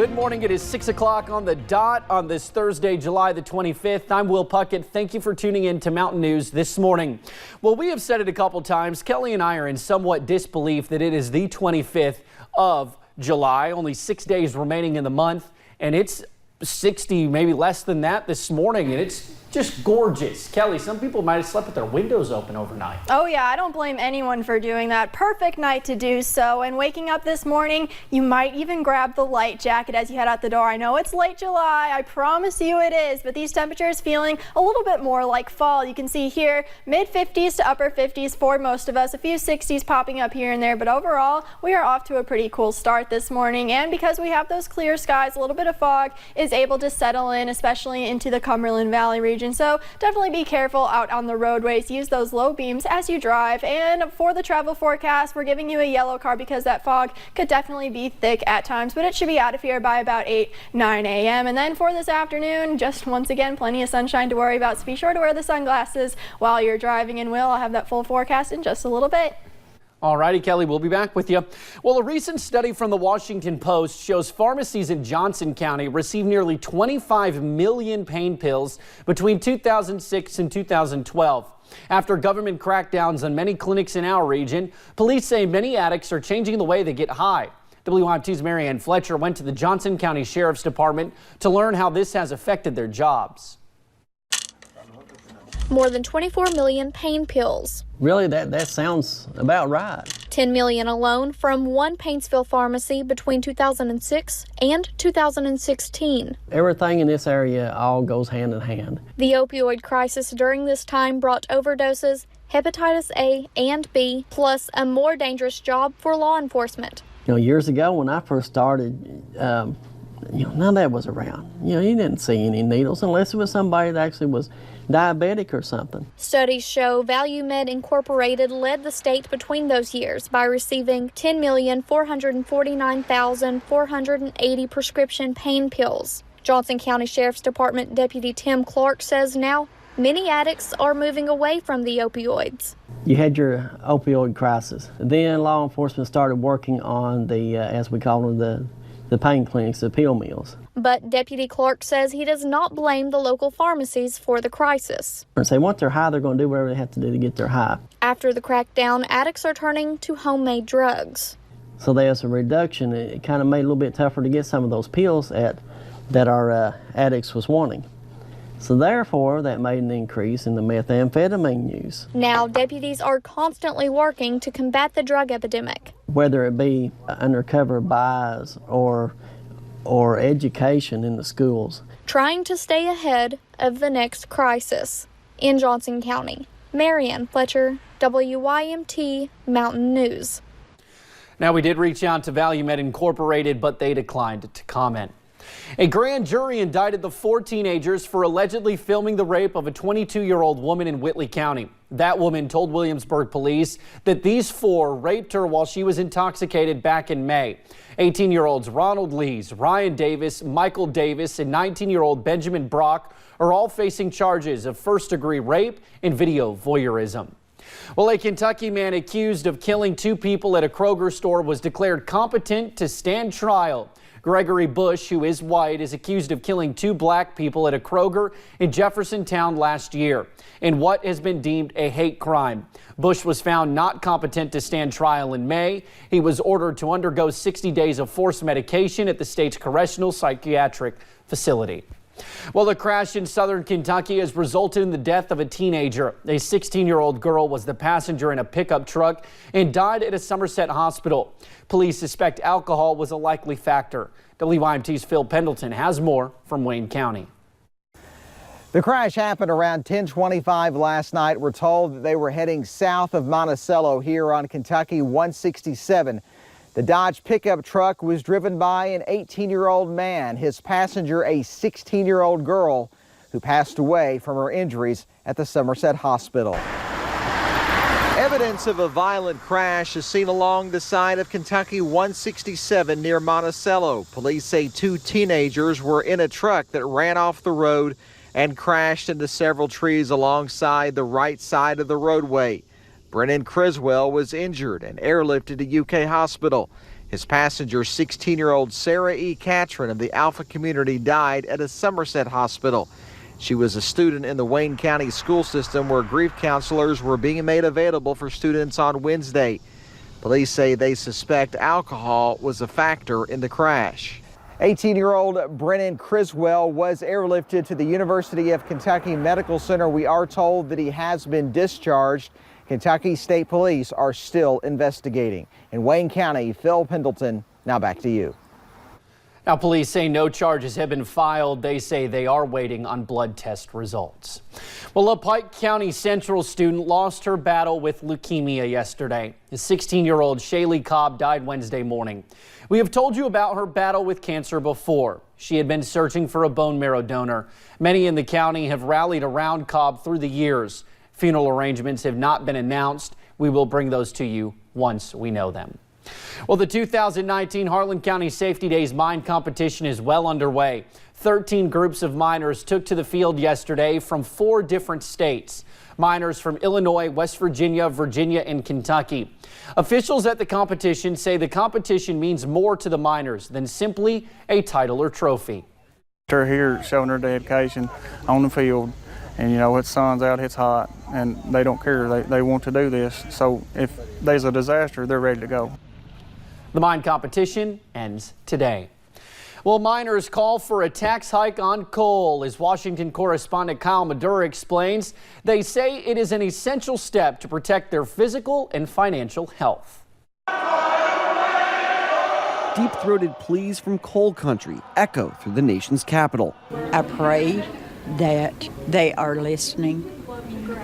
Good morning. It is 6 o'clock on the dot on this Thursday, July the 25th. I'm Will Puckett. Thank you for tuning in to Mountain News this morning. Well, we have said it a couple times. Kelly and I are in somewhat disbelief that it is the 25th of July, only 6 days remaining in the month, and it's 60, maybe less than that this morning, and it's just gorgeous. Kelly, some people might have slept with their windows open overnight. Oh yeah, I don't blame anyone for doing that. Perfect night to do so. And waking up this morning, you might even grab the light jacket as you head out the door. I know it's late July, I promise you it is, but these temperatures feeling a little bit more like fall. You can see here mid 50s to upper 50s for most of us, a few 60s popping up here and there, but overall we are off to a pretty cool start this morning. And because we have those clear skies, a little bit of fog is able to settle in, especially into the Cumberland Valley region. So definitely be careful out on the roadways. Use those low beams as you drive. And for the travel forecast, we're giving you a yellow card because that fog could definitely be thick at times, but it should be out of here by about 9 a.m. And then for this afternoon, just once again, plenty of sunshine to worry about. So be sure to wear the sunglasses while you're driving. And Will, I'll have that full forecast in just a little bit. All righty, Kelly, we'll be back with you. Well, a recent study from the Washington Post shows pharmacies in Johnson County received nearly 25 million pain pills between 2006 and 2012. After government crackdowns on many clinics in our region, police say many addicts are changing the way they get high. WYMT's Marianne Fletcher went to the Johnson County Sheriff's Department to learn how this has affected their jobs. More than 24 million pain pills. Really, that sounds about right. 10 million alone from one Paintsville pharmacy between 2006 and 2016. Everything in this area all goes hand in hand. The opioid crisis during this time brought overdoses, hepatitis A and B, plus a more dangerous job for law enforcement. Years ago when I first started, none of that was around. You didn't see any needles unless it was somebody that actually was diabetic or something. Studies show ValueMed Incorporated led the state between those years by receiving 10,449,480 prescription pain pills. Johnson County Sheriff's Department Deputy Tim Clark says now many addicts are moving away from the opioids. You had your opioid crisis. Then law enforcement started working on the, as we call them, the pain clinics, the pill mills. But Deputy Clark says he does not blame the local pharmacies for the crisis. If they want their high, they're going to do whatever they have to do to get their high. After the crackdown, addicts are turning to homemade drugs. So there's a reduction. It kind of made it a little bit tougher to get some of those pills that our addicts was wanting. So therefore, that made an increase in the methamphetamine use. Now, deputies are constantly working to combat the drug epidemic. Whether it be undercover buys or education in the schools. Trying to stay ahead of the next crisis. In Johnson County, Marianne Fletcher, WYMT Mountain News. Now, we did reach out to ValueMed Incorporated, but they declined to comment. A grand jury indicted the 4 teenagers for allegedly filming the rape of a 22-year-old woman in Whitley County. That woman told Williamsburg police that these 4 raped her while she was intoxicated back in May. 18-year-olds Ronald Lees, Ryan Davis, Michael Davis, and 19-year-old Benjamin Brock are all facing charges of first-degree rape and video voyeurism. Well, a Kentucky man accused of killing 2 people at a Kroger store was declared competent to stand trial. Gregory Bush, who is white, is accused of killing 2 black people at a Kroger in Jeffersontown last year in what has been deemed a hate crime. Bush was found not competent to stand trial in May. He was ordered to undergo 60 days of forced medication at the state's correctional psychiatric facility. Well, a crash in southern Kentucky has resulted in the death of a teenager. A 16-year-old girl was the passenger in a pickup truck and died at a Somerset hospital. Police suspect alcohol was a likely factor. WYMT's Phil Pendleton has more from Wayne County. The crash happened around 10:25 last night. We're told that they were heading south of Monticello here on Kentucky 167. The Dodge pickup truck was driven by an 18-year-old man, his passenger a 16-year-old girl who passed away from her injuries at the Somerset Hospital. Evidence of a violent crash is seen along the side of Kentucky 167 near Monticello. Police say 2 teenagers were in a truck that ran off the road and crashed into several trees alongside the right side of the roadway. Brennan Criswell was injured and airlifted to UK Hospital. His passenger, 16-year-old Sarah E. Catron of the Alpha community, died at a Somerset hospital. She was a student in the Wayne County school system where grief counselors were being made available for students on Wednesday. Police say they suspect alcohol was a factor in the crash. 18-year-old Brennan Criswell was airlifted to the University of Kentucky Medical Center. We are told that he has been discharged. Kentucky State Police are still investigating. In Wayne County, Phil Pendleton, now back to you. Now, police say no charges have been filed. They say they are waiting on blood test results. Well, a Pike County Central student lost her battle with leukemia yesterday. 16-year-old Shaylee Cobb died Wednesday morning. We have told you about her battle with cancer before. She had been searching for a bone marrow donor. Many in the county have rallied around Cobb through the years. Funeral arrangements have not been announced. We will bring those to you once we know them. Well, the 2019 Harlan County Safety Days mine competition is well underway. 13 groups of miners took to the field yesterday from 4 different states. Miners from Illinois, West Virginia, Virginia, and Kentucky. Officials at the competition say the competition means more to the miners than simply a title or trophy. They're here showing their dedication on the field. And you know, it's sun's out, it's hot, and they don't care. They want to do this. So if there's a disaster, they're ready to go. The mine competition ends today. Well, miners call for a tax hike on coal. As Washington correspondent Kyle Madura explains, they say it is an essential step to protect their physical and financial health. Deep-throated pleas from coal country echo through the nation's capital. I pray that they are listening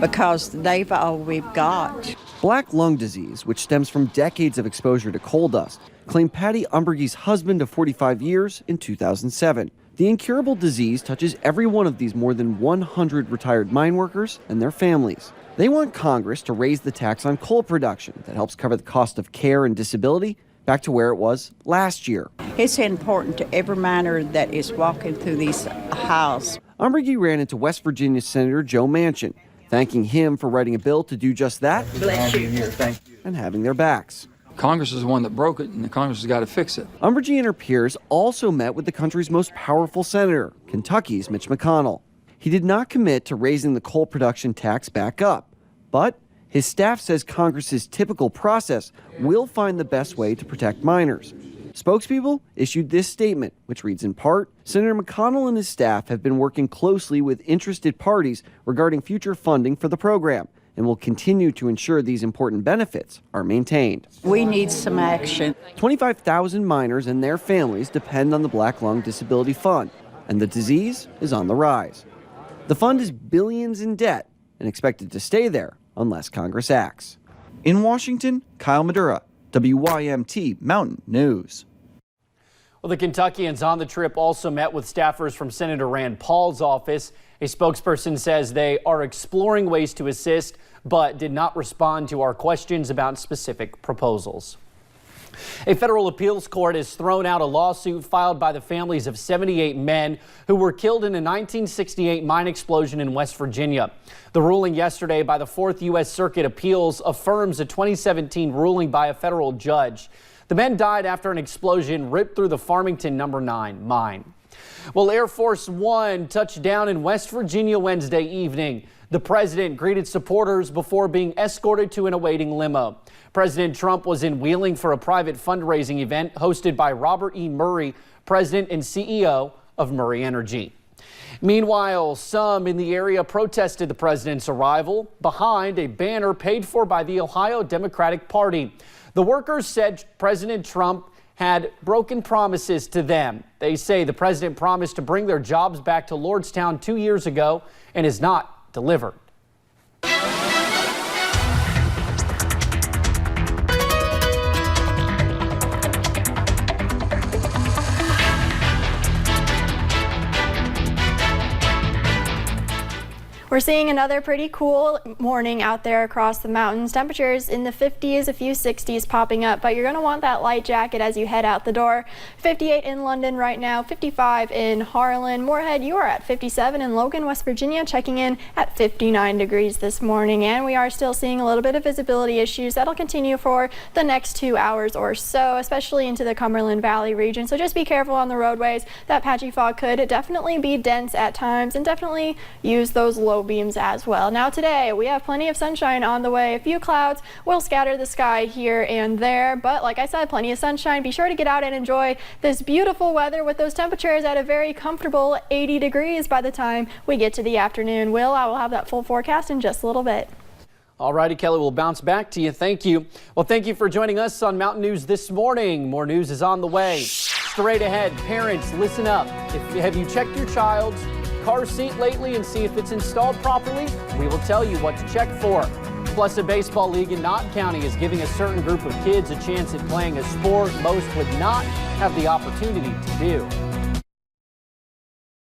because they've all we've got. Black lung disease, which stems from decades of exposure to coal dust, claimed Patty Umberge's husband of 45 years in 2007. The incurable disease touches every one of these more than 100 retired mine workers and their families. They want Congress to raise the tax on coal production that helps cover the cost of care and disability back to where it was last year. It's important to every miner that is walking through these halls. Umberge ran into West Virginia Senator Joe Manchin, thanking him for writing a bill to do just that. Bless you. Thank you. And having their backs. Congress is the one that broke it, and the Congress has got to fix it. Umberge and her peers also met with the country's most powerful senator, Kentucky's Mitch McConnell. He did not commit to raising the coal production tax back up, but his staff says Congress's typical process will find the best way to protect miners. Spokespeople issued this statement, which reads in part, Senator McConnell and his staff have been working closely with interested parties regarding future funding for the program and will continue to ensure these important benefits are maintained. We need some action. 25,000 miners and their families depend on the Black Lung Disability Fund, and the disease is on the rise. The fund is billions in debt and expected to stay there unless Congress acts. In Washington, Kyle Madura, WYMT Mountain News. Well, the Kentuckians on the trip also met with staffers from Senator Rand Paul's office. A spokesperson says they are exploring ways to assist, but did not respond to our questions about specific proposals. A federal appeals court has thrown out a lawsuit filed by the families of 78 men who were killed in a 1968 mine explosion in West Virginia. The ruling yesterday by the 4th U.S. Circuit Appeals affirms a 2017 ruling by a federal judge. The men died after an explosion ripped through the Farmington No. 9 mine. Well, Air Force One touched down in West Virginia Wednesday evening. The president greeted supporters before being escorted to an awaiting limo. President Trump was in Wheeling for a private fundraising event hosted by Robert E. Murray, president and CEO of Murray Energy. Meanwhile, some in the area protested the president's arrival behind a banner paid for by the Ohio Democratic Party. The workers said President Trump had broken promises to them. They say the president promised to bring their jobs back to Lordstown 2 years ago and has not delivered. We're seeing another pretty cool morning out there across the mountains. Temperatures in the 50s, a few 60s popping up, but you're going to want that light jacket as you head out the door. 58 in London right now, 55 in Harlan. Moorhead, you are at 57 in Logan, West Virginia, checking in at 59 degrees this morning. And we are still seeing a little bit of visibility issues that'll continue for the next 2 hours or so, especially into the Cumberland Valley region. So just be careful on the roadways. That patchy fog could definitely be dense at times, and definitely use those low beams as well. Now today we have plenty of sunshine on the way. A few clouds will scatter the sky here and there, but like I said, plenty of sunshine. Be sure to get out and enjoy this beautiful weather with those temperatures at a very comfortable 80 degrees by the time we get to the afternoon. I will have that full forecast in just a little bit. All righty, Kelly, we'll bounce back to you. Thank you. Well, thank you for joining us on Mountain News this morning. More news is on the way. Straight ahead, parents, listen up. Have you checked your child's car seat lately and see if it's installed properly? We will tell you what to check for. Plus, a baseball league in Knott County is giving a certain group of kids a chance at playing a sport most would not have the opportunity to do.